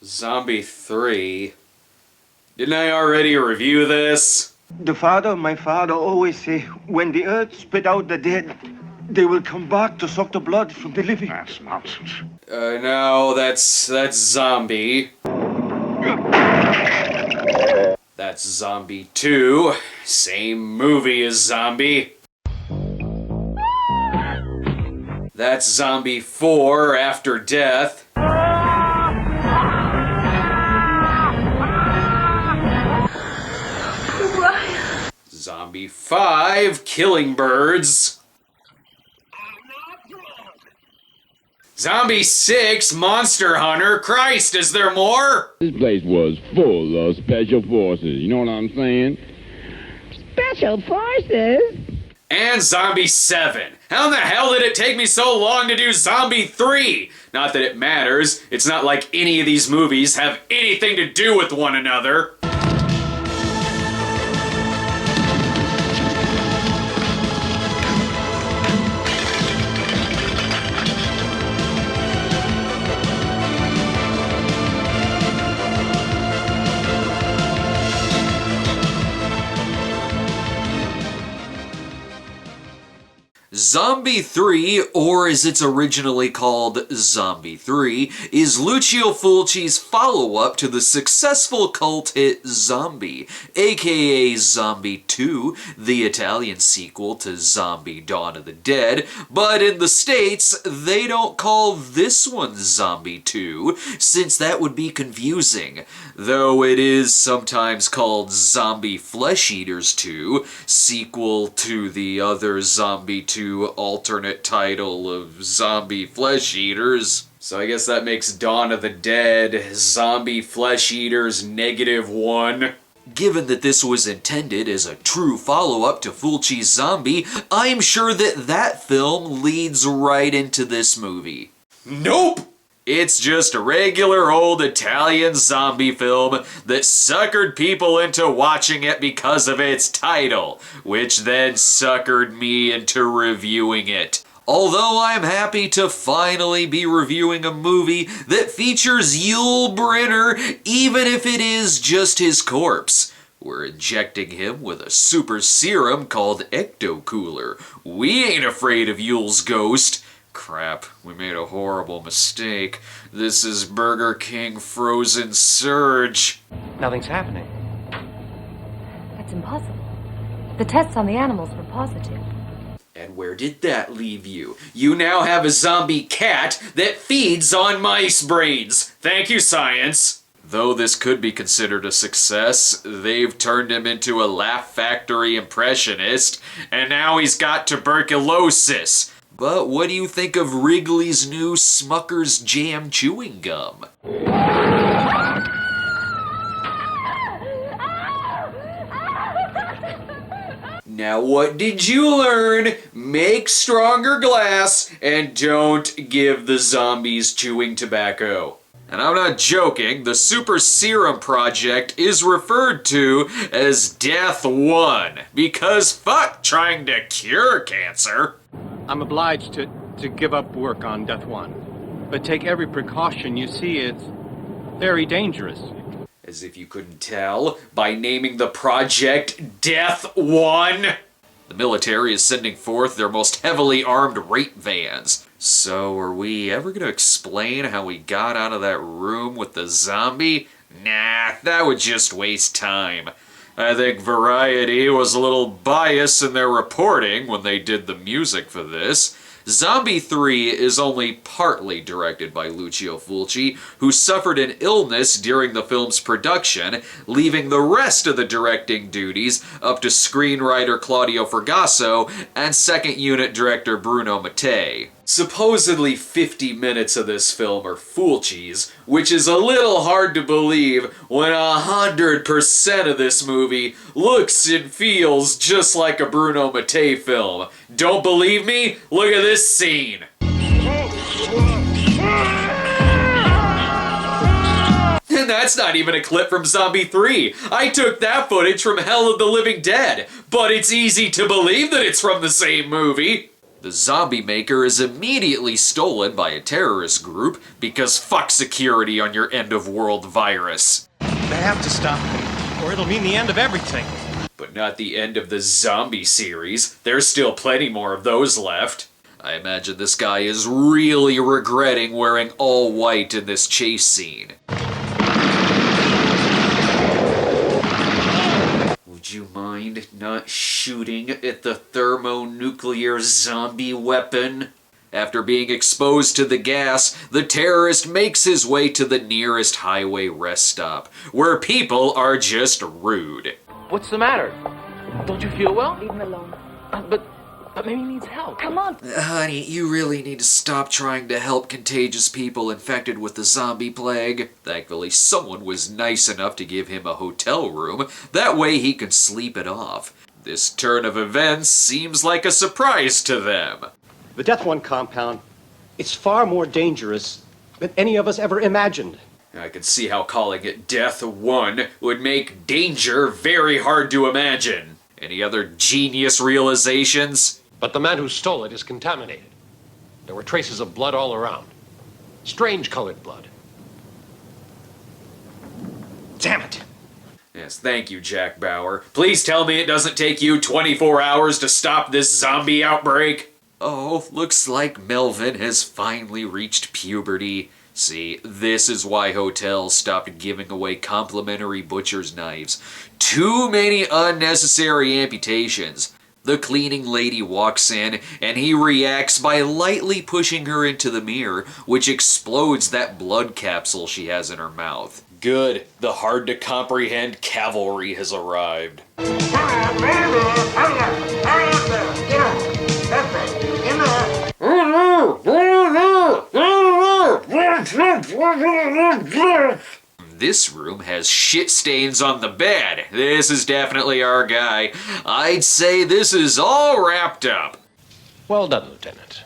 Zombie 3? Didn't I already review this? My father always say, when the earth spit out the dead, they will come back to suck the blood from the living. That's nonsense. No, that's Zombie. That's Zombie 2. Same movie as Zombie. That's Zombie 4, After Death. Zombie 5, Killing Birds. Zombie 6, Monster Hunter. Christ, is there more? This place was full of special forces, you know what I'm saying? Special forces? And Zombie 7. How in the hell did it take me so long to do Zombie 3? Not that it matters. It's not like any of these movies have anything to do with one another. Zombie 3, or as it's originally called, Zombie 3, is Lucio Fulci's follow-up to the successful cult hit Zombie, aka Zombie 2, the Italian sequel to Zombie Dawn of the Dead, but in the States, they don't call this one Zombie 2, since that would be confusing, though it is sometimes called Zombie Flesh Eaters 2, sequel to the other Zombie 2 alternate title of Zombie Flesh Eaters. So I guess that makes Dawn of the Dead Zombie Flesh Eaters -1. Given that this was intended as a true follow-up to Fulci's Zombie, I'm sure that that film leads right into this movie. Nope! It's just a regular old Italian zombie film that suckered people into watching it because of its title, which then suckered me into reviewing it. Although I'm happy to finally be reviewing a movie that features Yul Brynner, even if it is just his corpse. We're injecting him with a super serum called Ecto-Cooler. We ain't afraid of Yul's ghost. Crap, we made a horrible mistake. This is Burger King Frozen Surge. Nothing's happening. That's impossible. The tests on the animals were positive. And where did that leave you? You now have a zombie cat that feeds on mice brains. Thank you, science. Though this could be considered a success, they've turned him into a Laugh Factory impressionist, and now he's got tuberculosis. But what do you think of Wrigley's new Smucker's Jam Chewing Gum? Now what did you learn? Make stronger glass and don't give the zombies chewing tobacco. And I'm not joking, the Super Serum Project is referred to as Death 1, because fuck trying to cure cancer. I'm obliged to give up work on Death 1. But take every precaution. You see, it's very dangerous. As if you couldn't tell by naming the project Death 1. The military is sending forth their most heavily armed rape vans. So are we ever going to explain how we got out of that room with the zombie? Nah, that would just waste time. I think Variety was a little biased in their reporting when they did the music for this. Zombie 3 is only partly directed by Lucio Fulci, who suffered an illness during the film's production, leaving the rest of the directing duties up to screenwriter Claudio Fragasso and second unit director Bruno Mattei. Supposedly 50 minutes of this film are Fulci's, which is a little hard to believe when 100% of this movie looks and feels just like a Bruno Mattei film. Don't believe me? Look at this scene. And that's not even a clip from Zombie 3. I took that footage from Hell of the Living Dead, but it's easy to believe that it's from the same movie. The zombie maker is immediately stolen by a terrorist group because fuck security on your end-of-world virus. They have to stop it, or it'll mean the end of everything. But not the end of the zombie series. There's still plenty more of those left. I imagine this guy is really regretting wearing all white in this chase scene. Would you mind not shooting at the thermonuclear zombie weapon? After being exposed to the gas, the terrorist makes his way to the nearest highway rest stop, where people are just rude. What's the matter? Don't you feel well? Leave him alone. But maybe he needs help. Come on. Honey, you really need to stop trying to help contagious people infected with the zombie plague. Thankfully, someone was nice enough to give him a hotel room. That way he could sleep it off. This turn of events seems like a surprise to them. The Death One compound, it's far more dangerous than any of us ever imagined. I can see how calling it Death One would make danger very hard to imagine. Any other genius realizations? But the man who stole it is contaminated. There were traces of blood all around. Strange colored blood. Damn it! Yes, thank you, Jack Bauer. Please tell me it doesn't take you 24 hours to stop this zombie outbreak. Oh, looks like Melvin has finally reached puberty. See, this is why hotels stopped giving away complimentary butcher's knives. Too many unnecessary amputations. The cleaning lady walks in, and he reacts by lightly pushing her into the mirror, which explodes that blood capsule she has in her mouth. Good. The hard-to-comprehend cavalry has arrived. This room has shit stains on the bed. This is definitely our guy. I'd say this is all wrapped up. Well done, Lieutenant.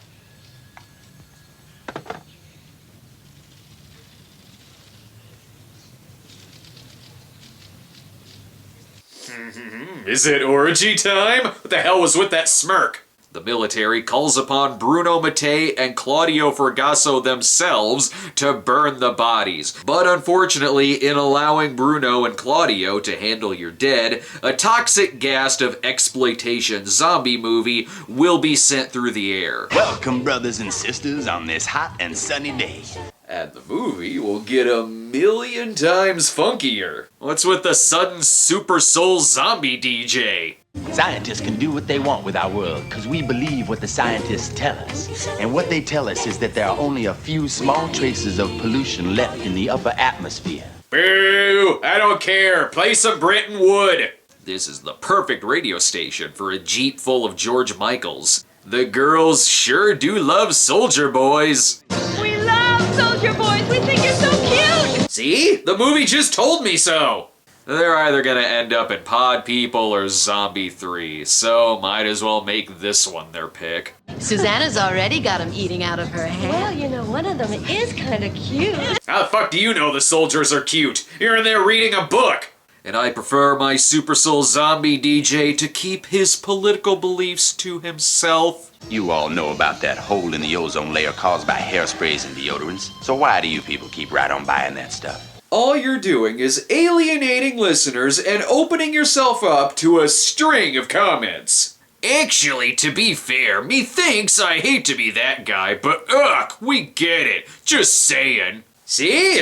Is it orgy time? What the hell was with that smirk? The military calls upon Bruno Mattei and Claudio Fragasso themselves to burn the bodies. But unfortunately, in allowing Bruno and Claudio to handle your dead, a toxic gas of exploitation zombie movie will be sent through the air. Welcome, brothers and sisters, on this hot and sunny day. And the movie will get 1,000,000 times funkier. What's with the sudden Super Soul Zombie DJ? Scientists can do what they want with our world because we believe what the scientists tell us. And what they tell us is that there are only a few small traces of pollution left in the upper atmosphere. Boo! I don't care. Play some Britton Wood. This is the perfect radio station for a Jeep full of George Michaels. The girls sure do love Soldier Boys. We love Soldier Boys. We think you're so cute. See? The movie just told me so. They're either gonna end up in Pod People or Zombie 3, so might as well make this one their pick. Susanna's already got him eating out of her hand. Well, you know, one of them is kind of cute. How the fuck do you know the soldiers are cute? You're in there reading a book! And I prefer my Super Soul Zombie DJ to keep his political beliefs to himself. You all know about that hole in the ozone layer caused by hairsprays and deodorants. So why do you people keep right on buying that stuff? All you're doing is alienating listeners and opening yourself up to a string of comments. Actually, to be fair, methinks I hate to be that guy, but ugh, we get it. Just saying. See?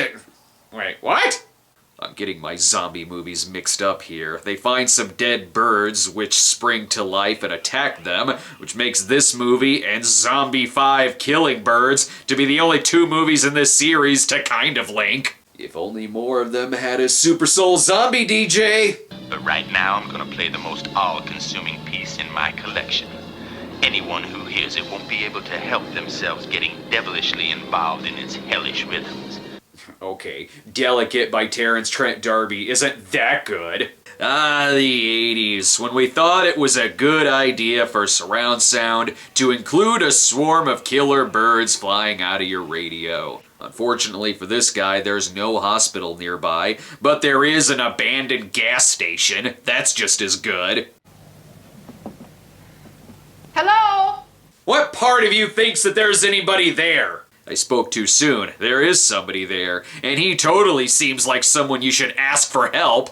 Wait, what? I'm getting my zombie movies mixed up here. They find some dead birds, which spring to life and attack them, which makes this movie and Zombie 5 Killing Birds to be the only two movies in this series to kind of link. If only more of them had a Super Soul Zombie DJ. But right now, I'm gonna play the most all-consuming piece in my collection. Anyone who hears it won't be able to help themselves getting devilishly involved in its hellish rhythms. Okay, Delicate by Terrence Trent D'Arby isn't that good. Ah, the 80s, when we thought it was a good idea for surround sound to include a swarm of killer birds flying out of your radio. Unfortunately for this guy, there's no hospital nearby, but there is an abandoned gas station. That's just as good. Hello? What part of you thinks that there's anybody there? I spoke too soon. There is somebody there, and he totally seems like someone you should ask for help.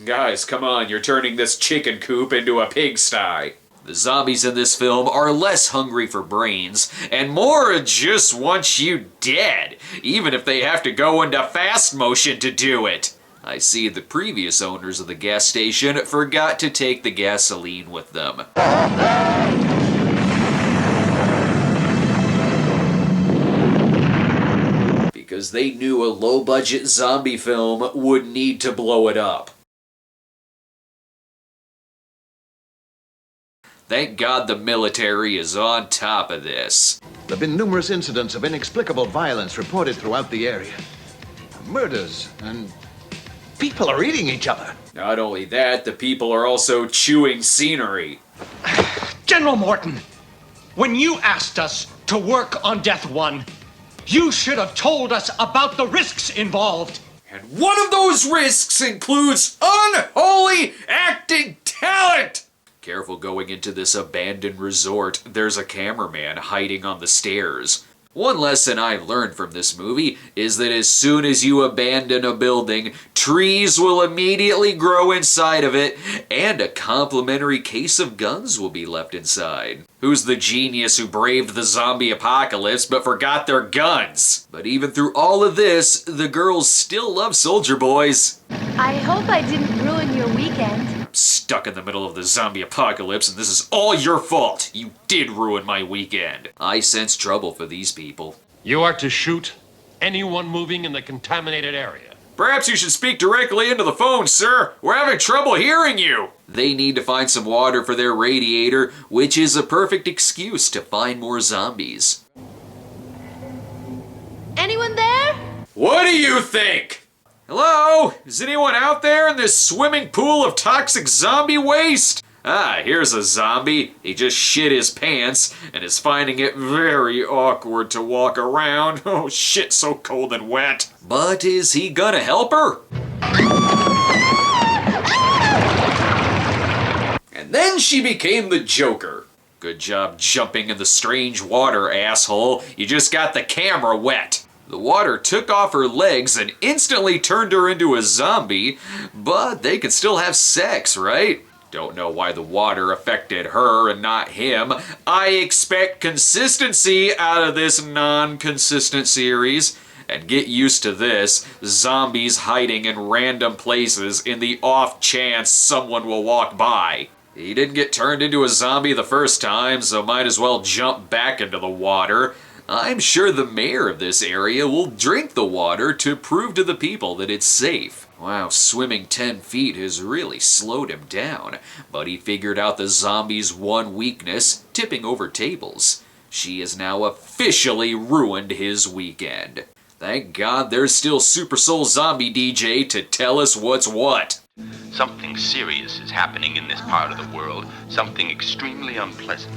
Guys, come on, you're turning this chicken coop into a pigsty. The zombies in this film are less hungry for brains, and more just want you dead, even if they have to go into fast motion to do it. I see the previous owners of the gas station forgot to take the gasoline with them. Because they knew a low-budget zombie film would need to blow it up. Thank God the military is on top of this. There have been numerous incidents of inexplicable violence reported throughout the area. Murders, and people are eating each other. Not only that, the people are also chewing scenery. General Morton, when you asked us to work on Death One, you should have told us about the risks involved. And one of those risks includes unholy acting talent! Careful going into this abandoned resort. There's a cameraman hiding on the stairs. One lesson I've learned from this movie is that as soon as you abandon a building, trees will immediately grow inside of it, and a complimentary case of guns will be left inside. Who's the genius who braved the zombie apocalypse but forgot their guns? But even through all of this, the girls still love Soldier Boys. I hope I didn't ruin your weekend. Stuck in the middle of the zombie apocalypse, and this is all your fault. You did ruin my weekend. I sense trouble for these people. You are to shoot anyone moving in the contaminated area. Perhaps you should speak directly into the phone, sir. We're having trouble hearing you. They need to find some water for their radiator, which is a perfect excuse to find more zombies. Anyone there? What do you think? Hello? Is anyone out there in this swimming pool of toxic zombie waste? Ah, here's a zombie. He just shit his pants and is finding it very awkward to walk around. Oh shit, so cold and wet. But is he gonna help her? And then she became the Joker. Good job jumping in the strange water, asshole. You just got the camera wet. The water took off her legs and instantly turned her into a zombie, but they could still have sex, right? Don't know why the water affected her and not him. I expect consistency out of this non-consistent series. And get used to this, zombies hiding in random places in the off chance someone will walk by. He didn't get turned into a zombie the first time, so might as well jump back into the water. I'm sure the mayor of this area will drink the water to prove to the people that it's safe. Wow, swimming 10 feet has really slowed him down, but he figured out the zombie's one weakness, tipping over tables. She has now officially ruined his weekend. Thank God there's still Super Soul Zombie DJ to tell us what's what. Something serious is happening in this part of the world, something extremely unpleasant.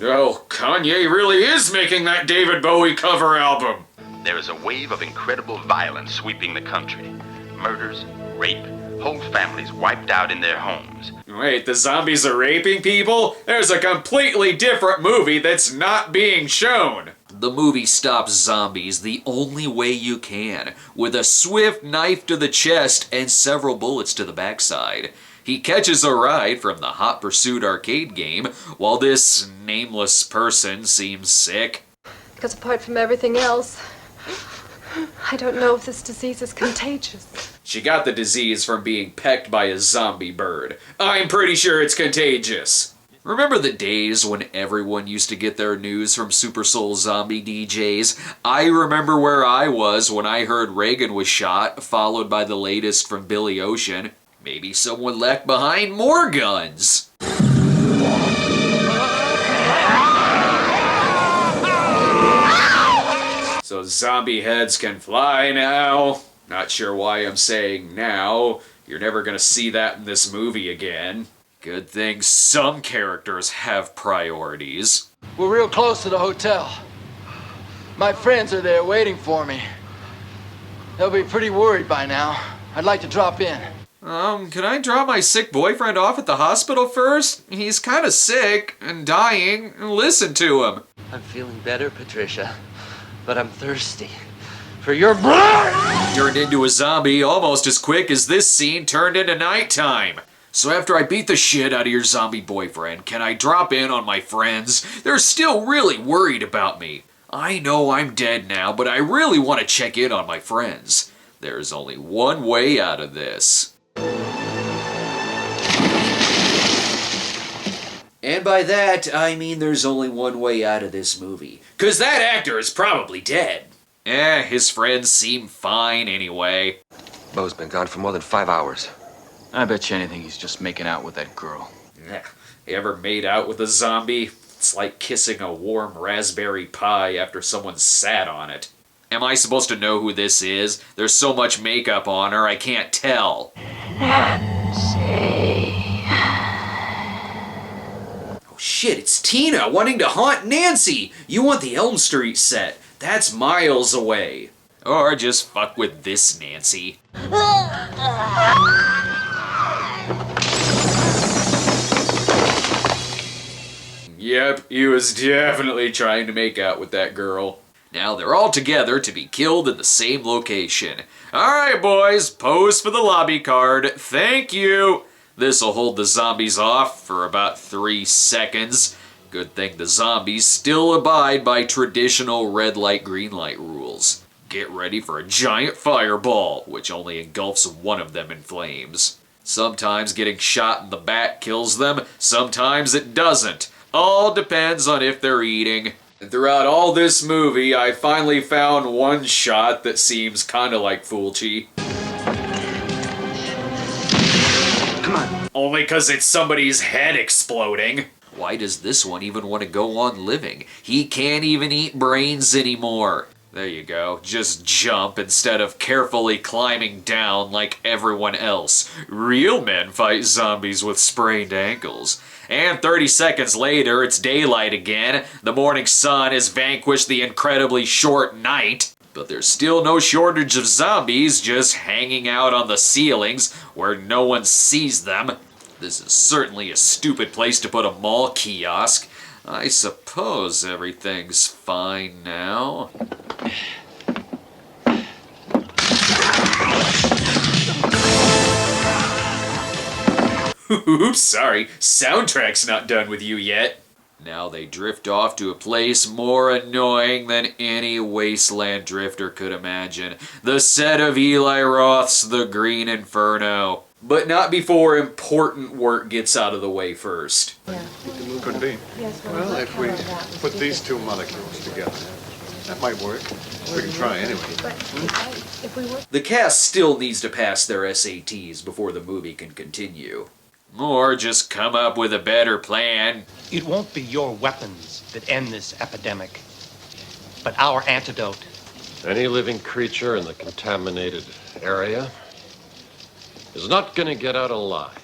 No, Kanye really is making that David Bowie cover album. There is a wave of incredible violence sweeping the country. Murders, rape, whole families wiped out in their homes. Wait, the zombies are raping people? There's a completely different movie that's not being shown. The movie stops zombies the only way you can, with a swift knife to the chest and several bullets to the backside. He catches a ride from the Hot Pursuit arcade game, while this nameless person seems sick. Because apart from everything else, I don't know if this disease is contagious. She got the disease from being pecked by a zombie bird. I'm pretty sure it's contagious. Remember the days when everyone used to get their news from Super Soul Zombie DJs? I remember where I was when I heard Reagan was shot, followed by the latest from Billy Ocean. Maybe someone left behind more guns. So zombie heads can fly now. Not sure why I'm saying now. You're never gonna see that in this movie again. Good thing some characters have priorities. We're real close to the hotel. My friends are there waiting for me. They'll be pretty worried by now. I'd like to drop in. Can I drop my sick boyfriend off at the hospital first? He's kind of sick and dying. Listen to him. I'm feeling better, Patricia, but I'm thirsty for your blood! Turned into a zombie almost as quick as this scene turned into nighttime. So after I beat the shit out of your zombie boyfriend, can I drop in on my friends? They're still really worried about me. I know I'm dead now, but I really want to check in on my friends. There's only one way out of this. And by that, I mean there's only one way out of this movie. 'Cause that actor is probably dead. His friends seem fine anyway. Bo's been gone for more than 5 hours. I bet you anything he's just making out with that girl. You ever made out with a zombie? It's like kissing a warm raspberry pie after someone sat on it. Am I supposed to know who this is? There's so much makeup on her, I can't tell. Nancy. Oh shit, it's Tina wanting to haunt Nancy! You want the Elm Street set. That's miles away. Or just fuck with this Nancy. Yep, he was definitely trying to make out with that girl. Now they're all together to be killed in the same location. Alright boys, pose for the lobby card. Thank you! This'll hold the zombies off for about 3 seconds. Good thing the zombies still abide by traditional red light, green light rules. Get ready for a giant fireball, which only engulfs one of them in flames. Sometimes getting shot in the back kills them, sometimes it doesn't. All depends on if they're eating. And throughout all this movie, I finally found one shot that seems kinda like Fulci. Come on. Only 'cause it's somebody's head exploding. Why does this one even want to go on living? He can't even eat brains anymore. There you go, just jump instead of carefully climbing down like everyone else. Real men fight zombies with sprained ankles. And 30 seconds later, it's daylight again. The morning sun has vanquished the incredibly short night. But there's still no shortage of zombies just hanging out on the ceilings where no one sees them. This is certainly a stupid place to put a mall kiosk. I suppose everything's fine now. Oops, sorry. Soundtrack's not done with you yet. Now they drift off to a place more annoying than any wasteland drifter could imagine. The set of Eli Roth's The Green Inferno. But not before important work gets out of the way first. Could be. Well, if we put these two molecules together, that might work. We can try anyway. The cast still needs to pass their SATs before the movie can continue. Or just come up with a better plan. It won't be your weapons that end this epidemic, but our antidote. Any living creature in the contaminated area is not gonna get out alive.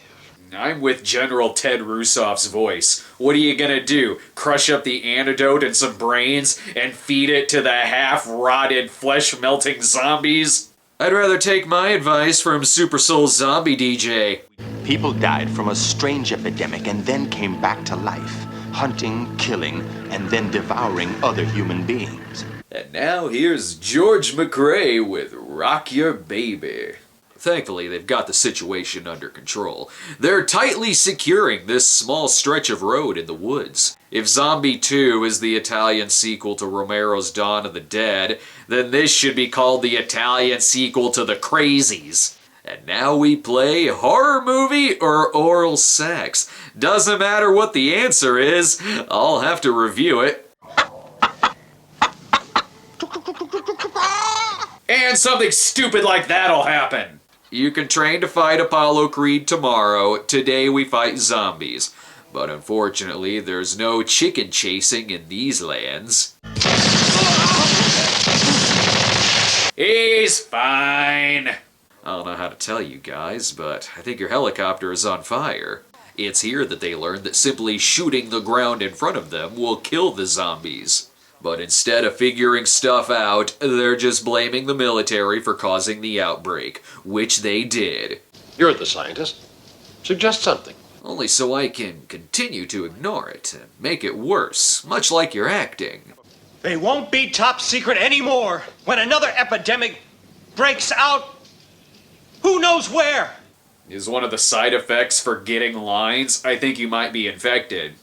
I'm with General Ted Russoff's voice. What are you gonna do? Crush up the antidote in some brains and feed it to the half-rotted, flesh-melting zombies? I'd rather take my advice from Super Soul Zombie DJ. People died from a strange epidemic and then came back to life, hunting, killing, and then devouring other human beings. And now here's George McRae with Rock Your Baby. Thankfully, they've got the situation under control. They're tightly securing this small stretch of road in the woods. If Zombie 2 is the Italian sequel to Romero's Dawn of the Dead, then this should be called the Italian sequel to The Crazies. And now we play horror movie or oral sex. Doesn't matter what the answer is, I'll have to review it. And something stupid like that'll happen. You can train to fight Apollo Creed tomorrow. Today we fight zombies. But unfortunately, there's no chicken chasing in these lands. He's fine. I don't know how to tell you guys, but I think your helicopter is on fire. It's here that they learned that simply shooting the ground in front of them will kill the zombies. But instead of figuring stuff out, they're just blaming the military for causing the outbreak, which they did. You're the scientist. Suggest something. Only so I can continue to ignore it and make it worse, much like your acting. They won't be top secret anymore when another epidemic breaks out. Who knows where? Is one of the side effects for getting lines? I think you might be infected.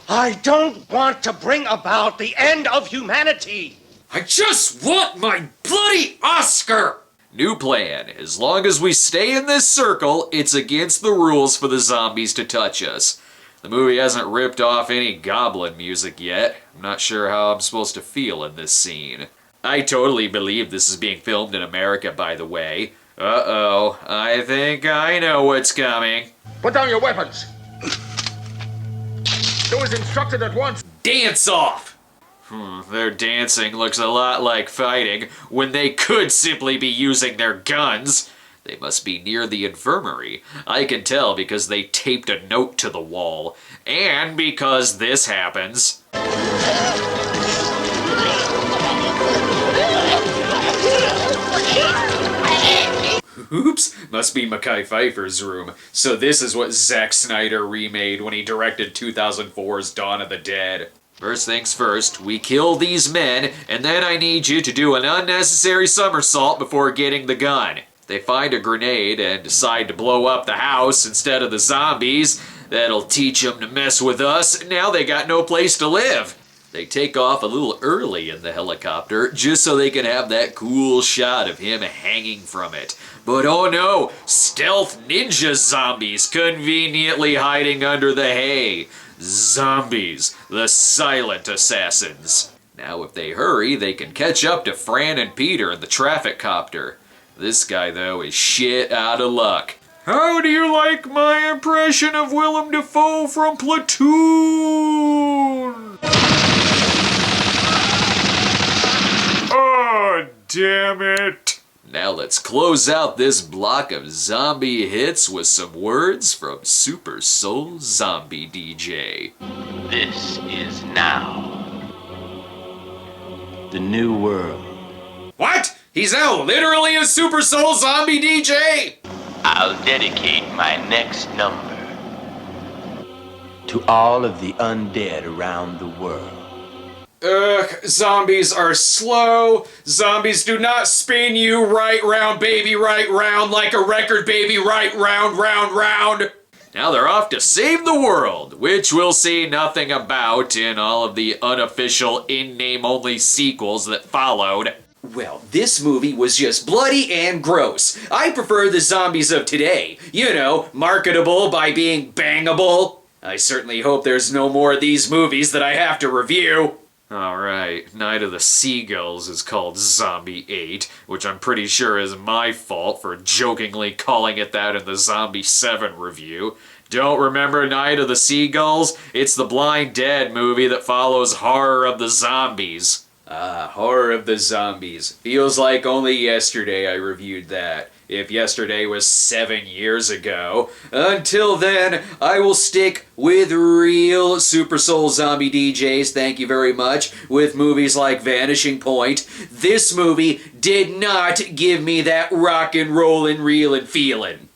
I don't want to bring about the end of humanity. I just want my bloody Oscar! New plan. As long as we stay in this circle, it's against the rules for the zombies to touch us. The movie hasn't ripped off any goblin music yet. I'm not sure how I'm supposed to feel in this scene. I totally believe this is being filmed in America, by the way. Uh-oh, I think I know what's coming. Put down your weapons. Do as instructed at once. Dance off! Their dancing looks a lot like fighting, when they could simply be using their guns. They must be near the infirmary. I can tell because they taped a note to the wall. And because this happens. Oops, must be Mekhi Phifer's room. So this is what Zack Snyder remade when he directed 2004's Dawn of the Dead. First things first, we kill these men, and then I need you to do an unnecessary somersault before getting the gun. They find a grenade and decide to blow up the house instead of the zombies. That'll teach them to mess with us. Now they got no place to live. They take off a little early in the helicopter just so they can have that cool shot of him hanging from it. But oh no, stealth ninja zombies conveniently hiding under the hay. Zombies, the silent assassins. Now if they hurry, they can catch up to Fran and Peter in the traffic copter. This guy, though, is shit out of luck. How do you like my impression of Willem Dafoe from Platoon? Oh, damn it. Now let's close out this block of zombie hits with some words from Super Soul Zombie DJ. This is now the new world. What? He's now literally a Super Soul Zombie DJ? I'll dedicate my next number to all of the undead around the world. Zombies are slow. Zombies do not spin you right round, baby, right round, like a record, baby, right round, round, round. Now they're off to save the world, which we'll see nothing about in all of the unofficial in-name-only sequels that followed. Well, this movie was just bloody and gross. I prefer the zombies of today. You know, marketable by being bangable. I certainly hope there's no more of these movies that I have to review. Alright, Night of the Seagulls is called Zombie 8, which I'm pretty sure is my fault for jokingly calling it that in the Zombie 7 review. Don't remember Night of the Seagulls? It's the Blind Dead movie that follows Horror of the Zombies. Horror of the Zombies. Feels like only yesterday I reviewed that. If yesterday was 7 years ago. Until then, I will stick with real Super Soul Zombie DJs, thank you very much, with movies like Vanishing Point. This movie did not give me that rock and rollin' reelin' feelin'.